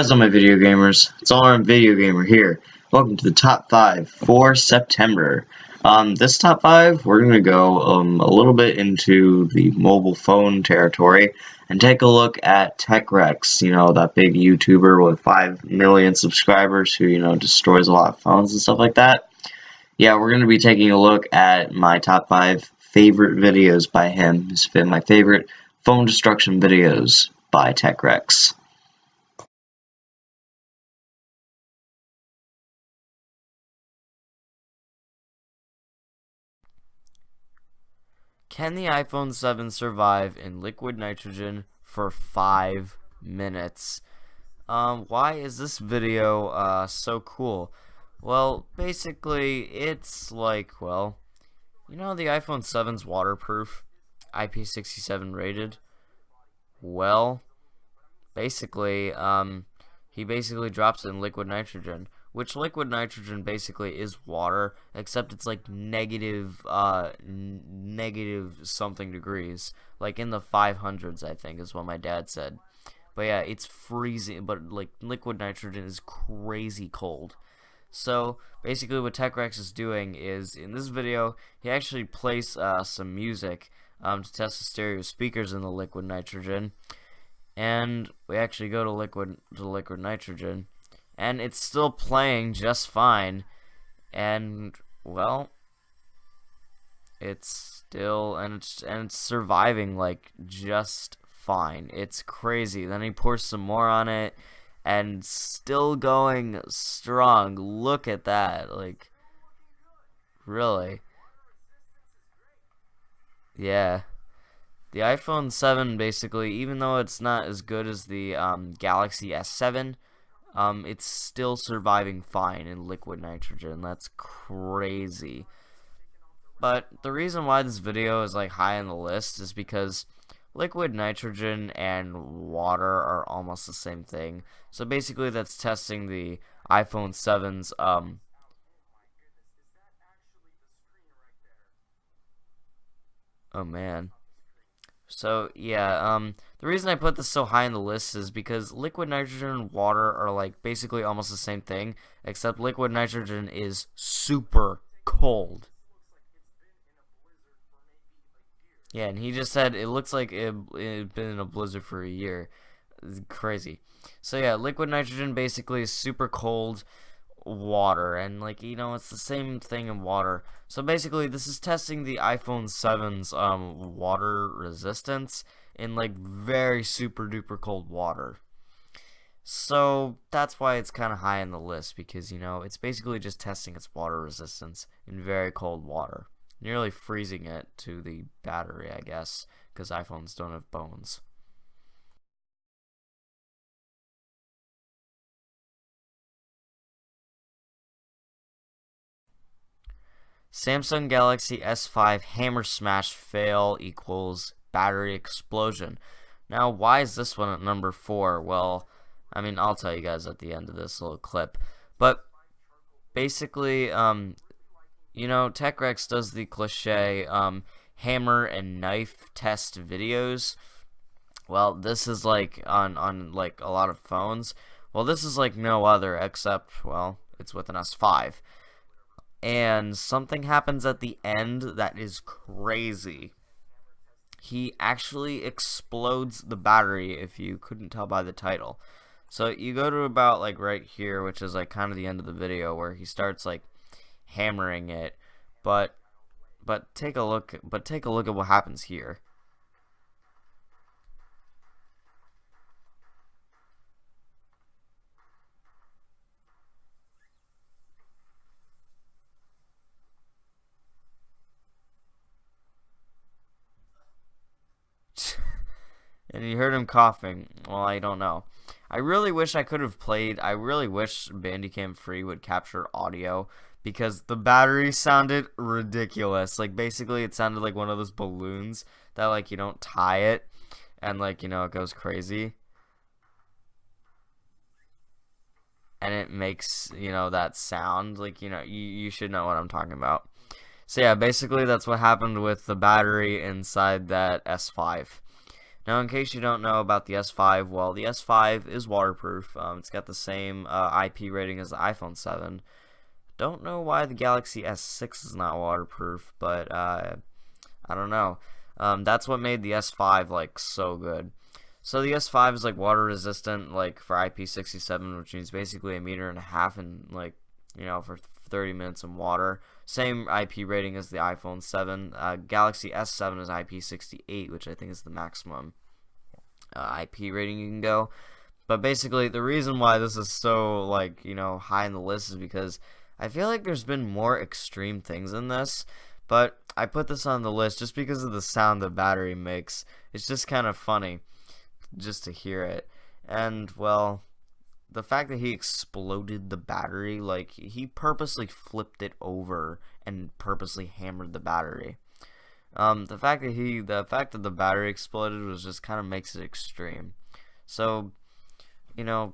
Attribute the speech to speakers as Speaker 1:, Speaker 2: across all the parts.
Speaker 1: What's up, my video gamers? It's all around Video Gamer here. Welcome to the top 5 for September. This top 5, we're going to go a little bit into the mobile phone territory and take a look at TechRax, that big YouTuber with 5 million subscribers who, destroys a lot of phones and stuff like that. Yeah, we're going to be taking a look at my top 5 favorite videos by him. It's been my favorite phone destruction videos by TechRax.
Speaker 2: Can the iPhone 7 survive in liquid nitrogen for 5 minutes? Why is this video so cool? Well, basically, it's like, the iPhone 7's waterproof, IP67 rated. Well, basically, he basically drops it in liquid nitrogen, which liquid nitrogen basically is water, except it's like negative something degrees, like in the 500s, I think is what my dad said. But yeah, it's freezing, but like liquid nitrogen is crazy cold. So basically what TechRax is doing is, in this video, he actually plays some music to test the stereo speakers in the liquid nitrogen. And we actually go to liquid nitrogen, and it's still playing just fine. And well, it's still it's surviving like just fine. It's crazy. Then he pours some more on it, and still going strong. Look at that, like, really. Yeah. The iPhone 7, basically, even though it's not as good as the Galaxy S7, it's still surviving fine in liquid nitrogen. That's crazy. But the reason why this video is like high on the list is because liquid nitrogen and water are almost the same thing. So basically that's testing the iPhone 7's oh man. So yeah, the reason I put this so high on the list is because liquid nitrogen and water are like basically almost the same thing, except liquid nitrogen is super cold. Yeah, and he just said it looks like it'd been in a blizzard for a year. It's crazy. So yeah, liquid nitrogen basically is super cold water, and like, it's the same thing in water. So basically this is testing the iPhone 7's water resistance in like very super duper cold water. So that's why it's kind of high on the list, because it's basically just testing its water resistance in very cold water, nearly freezing it to the battery, I guess, because iPhones don't have bones. Samsung Galaxy S5 hammer smash fail equals battery explosion. Now, why is this one at number 4? Well, I mean, I'll tell you guys at the end of this little clip. But basically, TechRax does the cliche hammer and knife test videos. Well, this is like on like a lot of phones. Well, this is like no other, except, well, it's with an S5. And something happens at the end that is crazy. He actually explodes the battery, if you couldn't tell by the title. So you go to about like right here, which is like kind of the end of the video, where he starts like hammering it, but take a look at what happens here. And you heard him coughing. Well, I don't know. I really wish I could have played. I really wish Bandicam Free would capture audio, because the battery sounded ridiculous. Like, basically, it sounded like one of those balloons that, like, you don't tie it, and, like, it goes crazy. And it makes, that sound. Like, you should know what I'm talking about. So, yeah, basically, that's what happened with the battery inside that S5. Now, in case you don't know about the S5, well, the S5 is waterproof. It's got the same IP rating as the iPhone 7. Don't know why the Galaxy S6 is not waterproof, but I don't know. That's what made the S5 like so good. So the S5 is like water resistant, like for IP67, which means basically 1.5 meters in like for 30 minutes in water. Same IP rating as the iPhone 7. Galaxy S7 is IP68, which I think is the maximum IP rating you can go. But basically, the reason why this is so like high in the list is because I feel like there's been more extreme things in this. But I put this on the list just because of the sound the battery makes. It's just kind of funny just to hear it. And well, the fact that he exploded the battery, like he purposely flipped it over and purposely hammered the battery. The fact that the battery exploded was just kind of makes it extreme. So, the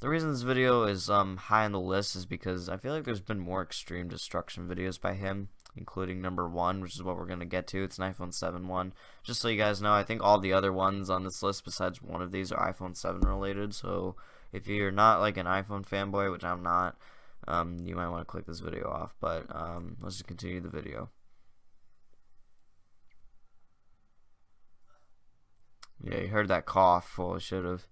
Speaker 2: reason this video is high on the list is because I feel like there's been more extreme destruction videos by him, including number 1, which is what we're going to get to. It's an iPhone 7 one. Just so you guys know, I think all the other ones on this list besides one of these are iPhone 7 related. So if you're not like an iPhone fanboy, which I'm not, you might want to click this video off. But let's just continue the video. Yeah, you heard that cough. Well, I should have.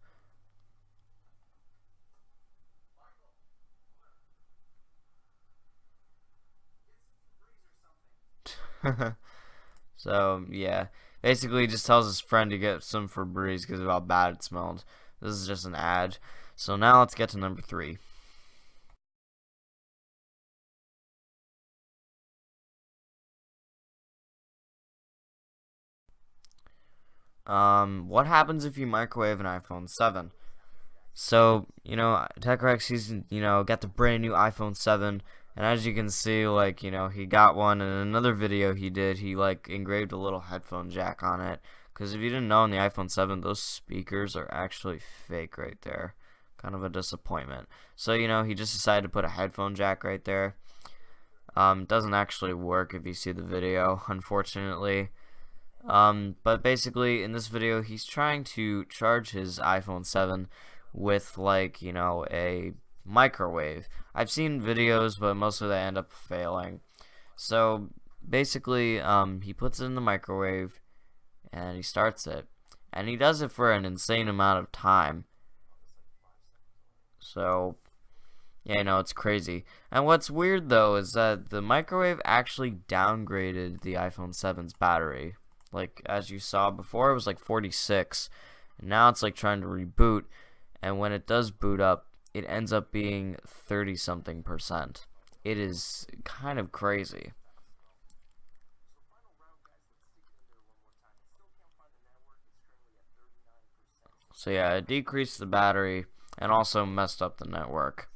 Speaker 2: So yeah, basically he just tells his friend to get some Febreze because of how bad it smelled. This is just an ad. So now let's get to number 3. What happens if you microwave an iPhone 7? So, TechRax, he's, got the brand new iPhone 7, and as you can see, like, he got one, and in another video he did, he, like, engraved a little headphone jack on it, because if you didn't know, on the iPhone 7, those speakers are actually fake right there. Kind of a disappointment. So, he just decided to put a headphone jack right there. It doesn't actually work if you see the video, unfortunately. But basically, in this video, he's trying to charge his iPhone 7 with, like, a microwave. I've seen videos, but most of them end up failing. So, basically, he puts it in the microwave, and he starts it. And he does it for an insane amount of time. So, yeah, it's crazy. And what's weird, though, is that the microwave actually downgraded the iPhone 7's battery. Like, as you saw before, it was like 46, and now it's like trying to reboot, and when it does boot up, it ends up being 30-something%. It is kind of crazy. So yeah, it decreased the battery and also messed up the network.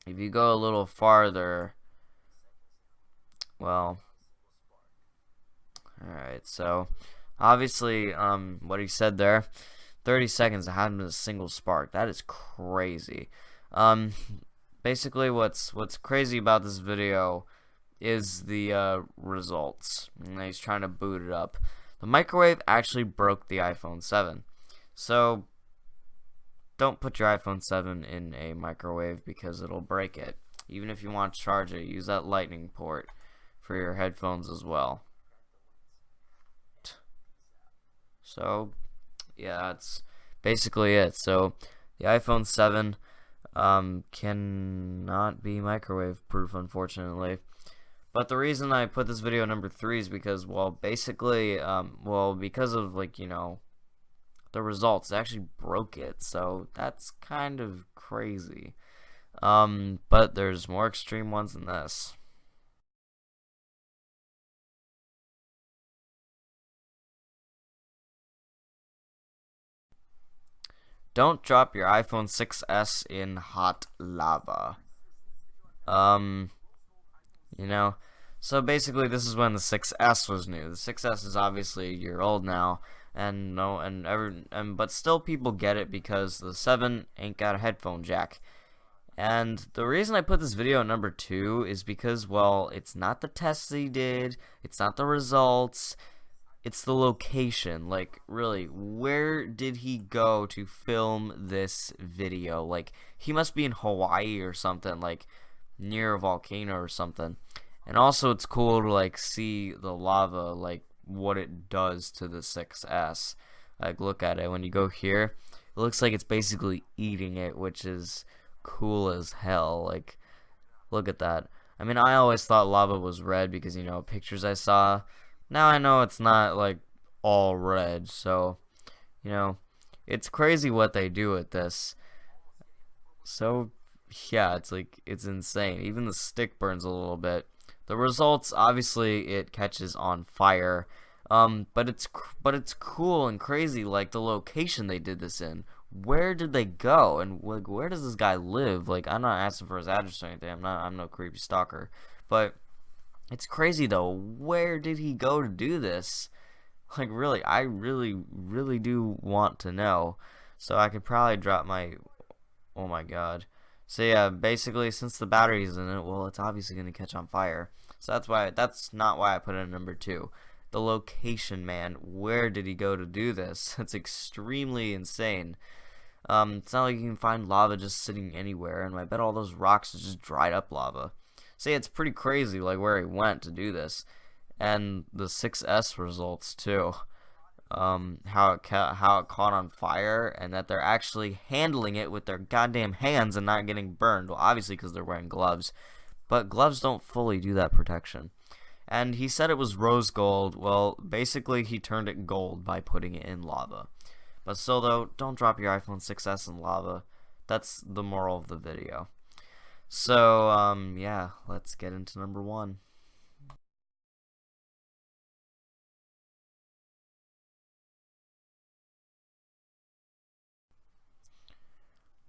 Speaker 2: If you go a little farther, well, alright, so obviously, what he said there, 30 seconds, it hadn't been a single spark. That is crazy. Basically, what's crazy about this video is the results. And he's trying to boot it up. The microwave actually broke the iPhone 7. So, don't put your iPhone 7 in a microwave because it'll break it. Even if you want to charge it, use that lightning port for your headphones as well. So, yeah, that's basically it. So, the iPhone 7 cannot be microwave proof, unfortunately. But the reason I put this video number 3 is because, well, basically, because of, like, the results, it actually broke it. So, that's kind of crazy. But there's more extreme ones than this. Don't drop your iPhone 6s in hot lava. So basically this is when the 6s was new. The 6s is obviously a year old now, but still people get it because the 7 ain't got a headphone jack. And the reason I put this video at number 2 is because, well, it's not the tests he did, it's not the results, it's the location. Like, really, where did he go to film this video? Like, he must be in Hawaii or something, like near a volcano or something. And also, it's cool to like see the lava, like what it does to the 6S. Like, look at it when you go here. It looks like it's basically eating it, which is cool as hell. Like, look at that. I mean, I always thought lava was red because, you know, pictures I saw. Now I know it's not, like, all red, so, you know, it's crazy what they do with this. So, yeah, it's like, it's insane. Even the stick burns a little bit. The results, obviously, it catches on fire. But it's cool and crazy, like, the location they did this in. Where did they go, and like where does this guy live? Like, I'm not asking for his address or anything. I'm no creepy stalker, but it's crazy though. Where did he go to do this? Like, really, I really do want to know. So I could probably drop my, oh my god. So yeah, basically, since the battery's in it, well, it's obviously gonna catch on fire. So that's not why I put it in number 2. The location, man. Where did he go to do this? It's extremely insane. It's not like you can find lava just sitting anywhere, and I bet all those rocks is just dried up lava. So yeah, it's pretty crazy, like, where he went to do this. And the 6S results, too. How it caught on fire, and that they're actually handling it with their goddamn hands and not getting burned. Well, obviously because they're wearing gloves. But gloves don't fully do that protection. And he said it was rose gold. Well, basically he turned it gold by putting it in lava. But still though, don't drop your iPhone 6S in lava. That's the moral of the video. So, yeah, let's get into number 1.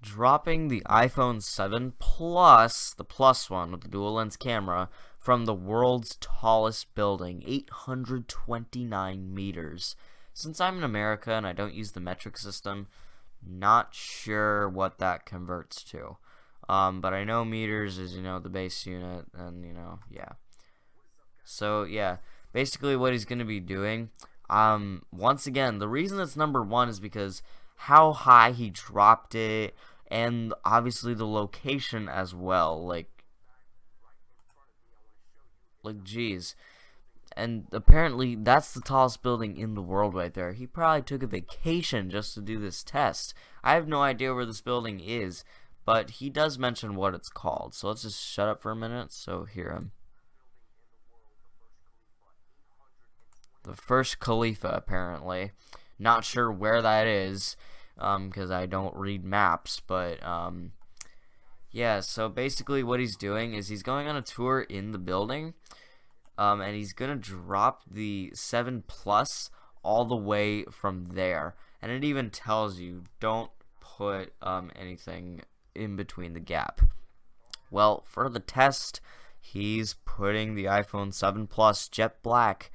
Speaker 2: Dropping the iPhone 7 Plus, the Plus one with the dual lens camera, from the world's tallest building, 829 meters. Since I'm in America and I don't use the metric system, not sure what that converts to. But I know meters is, you know, the base unit, and, you know, yeah. So, yeah, basically what he's going to be doing, once again, the reason it's number 1 is because how high he dropped it, and obviously the location as well, geez. And apparently that's the tallest building in the world right there. He probably took a vacation just to do this test. I have no idea where this building is, but he does mention what it's called. So let's just shut up for a minute so hear him. The first Khalifa, apparently. Not sure where that is, because I don't read maps, but yeah, so basically what he's doing is he's going on a tour in the building, and he's gonna drop the 7 Plus all the way from there, and it even tells you don't put anything in between the gap. Well, for the test, he's putting the iPhone 7 Plus jet black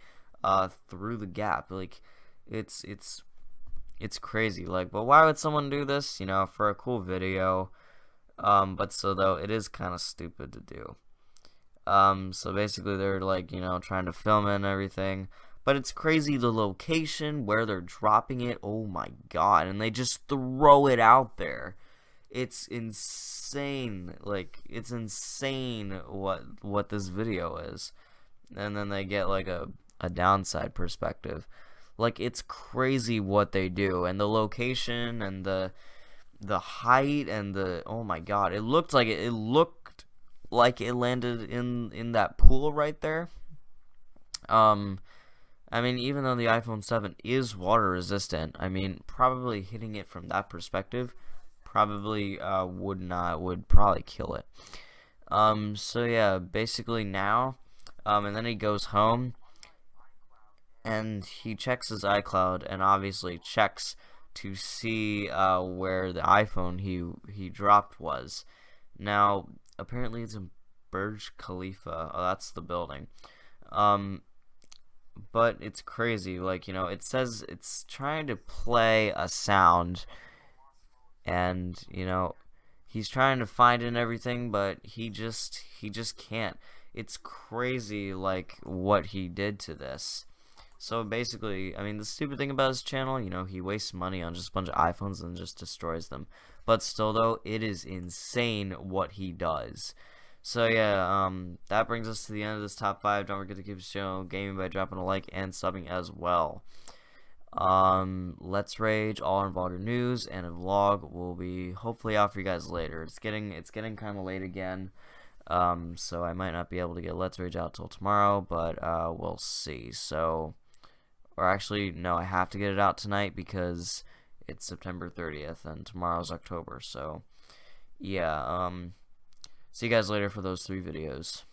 Speaker 2: through the gap. Like, it's crazy. Like, but why would someone do this? You know, for a cool video. But so though, it is kind of stupid to do. So basically they're like, you know, trying to film it and everything. But it's crazy the location where they're dropping it. Oh my god. And they just throw it out there. It's insane. Like, it's insane what this video is. And then they get like a downside perspective. Like, it's crazy what they do, and the location and the height and the, oh my god, it looked like it landed in that pool right there. I mean, even though the iPhone 7 is water resistant, I mean, probably hitting it from that perspective probably would probably kill it. So yeah, basically now, and then he goes home and he checks his iCloud and obviously checks to see where the iPhone he dropped was. Now, apparently it's in Burj Khalifa. Oh, that's the building. But it's crazy. Like, you know, it says it's trying to play a sound, and, you know, he's trying to find it and everything, but he just can't. It's crazy, like, what he did to this. So basically, I mean, the stupid thing about his channel, you know, he wastes money on just a bunch of iPhones and just destroys them. But still, though, it is insane what he does. So yeah, that brings us to the end of this top 5. Don't forget to keep the channel gaming by dropping a like and subbing as well. Let's Rage, All Our Vlogger News, and a vlog will be hopefully out for you guys later. It's getting kind of late again, so I might not be able to get Let's Rage out till tomorrow, but we'll see. So, or actually, no, I have to get it out tonight because it's September 30th and tomorrow's October. So, yeah, see you guys later for those 3 videos.